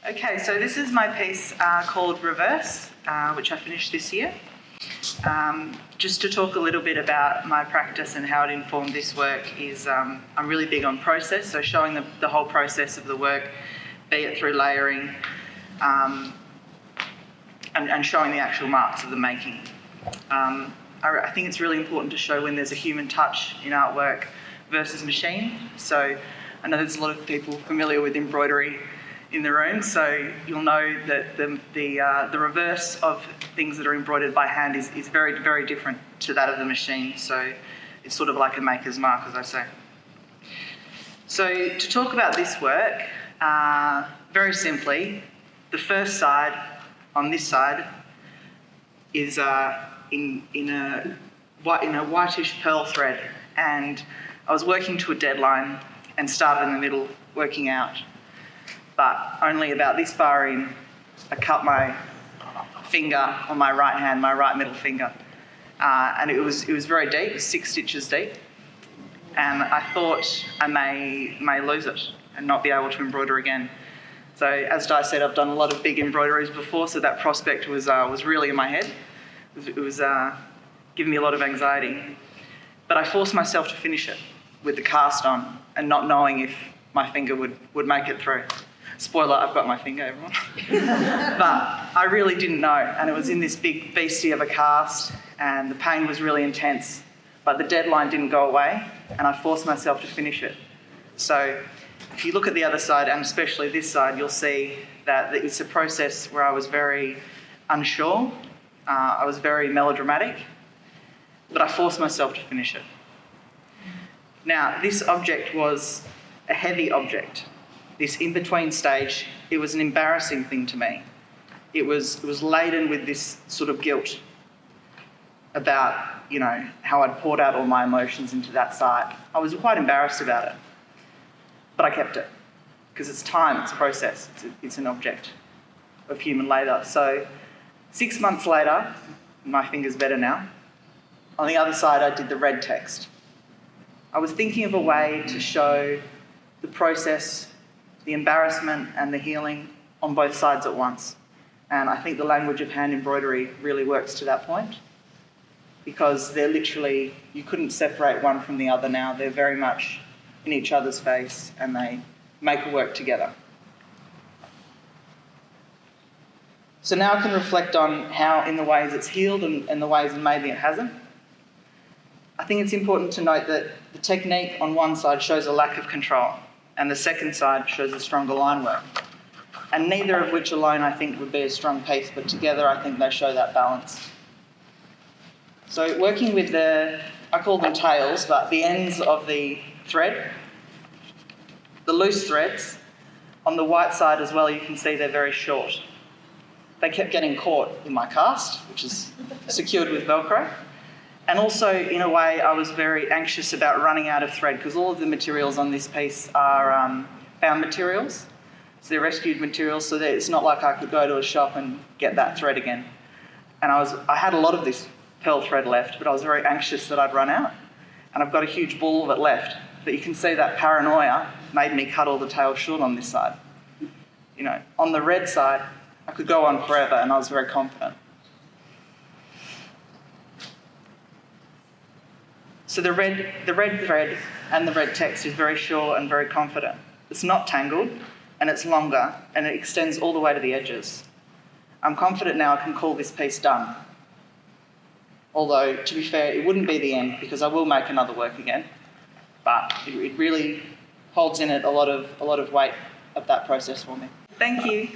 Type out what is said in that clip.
Okay, so this is my piece called Reverse, which I finished this year. Just to talk a little bit about my practice and how it informed this work is I'm really big on process, so showing the whole process of the work, be it through layering and showing the actual marks of the making. I think it's really important to show when there's a human touch in artwork versus machine. So I know there's a lot of people familiar with embroidery in the room, so you'll know that the reverse of things that are embroidered by hand is very, very different to that of the machine. So it's sort of like a maker's mark, as I say. So to talk about this work, very simply, the first side on this side is in a whitish pearl thread, and I was working to a deadline and started in the middle working out. But only about this far in, I cut my finger on my right hand, my right middle finger. And it was very deep, it was 6 stitches deep. And I thought I may lose it and not be able to embroider again. So as Di said, I've done a lot of big embroideries before, so that prospect was really in my head. It was giving me a lot of anxiety. But I forced myself to finish it with the cast on and not knowing if my finger would make it through. Spoiler, I've got my finger, everyone. But I really didn't know, and it was in this big beastie of a cast, and the pain was really intense, but the deadline didn't go away, and I forced myself to finish it. So if you look at the other side, and especially this side, you'll see that it's a process where I was very unsure, I was very melodramatic, but I forced myself to finish it. Now, this object was a heavy object. This in-between stage, it was an embarrassing thing to me. It was laden with this sort of guilt about, how I'd poured out all my emotions into that side. I was quite embarrassed about it, but I kept it because it's time, it's a process, it's an object of human labour. So 6 months later, my finger's better now. On the other side, I did the red text. I was thinking of a way to show the process, the embarrassment and the healing on both sides at once. And I think the language of hand embroidery really works to that point, because they're literally, you couldn't separate one from the other now. They're very much in each other's face and they make a work together. So now I can reflect on how in the ways it's healed and the ways maybe it hasn't. I think it's important to note that the technique on one side shows a lack of control, and the second side shows a stronger line work. And neither of which alone I think would be a strong piece, but together I think they show that balance. So working with I call them tails, but the ends of the thread, the loose threads, on the white side as well, you can see they're very short. They kept getting caught in my cast, which is secured with Velcro. And also, in a way, I was very anxious about running out of thread because all of the materials on this piece are found materials. So they're rescued materials, so that it's not like I could go to a shop and get that thread again. And I had a lot of this pearl thread left, but I was very anxious that I'd run out. And I've got a huge ball of it left. But you can see that paranoia made me cut all the tails short on this side. On the red side, I could go on forever and I was very confident. So the red thread and the red text is very sure and very confident. It's not tangled and it's longer and it extends all the way to the edges. I'm confident now I can call this piece done. Although, to be fair, it wouldn't be the end because I will make another work again. But it really holds in it a lot of weight of that process for me. Thank you.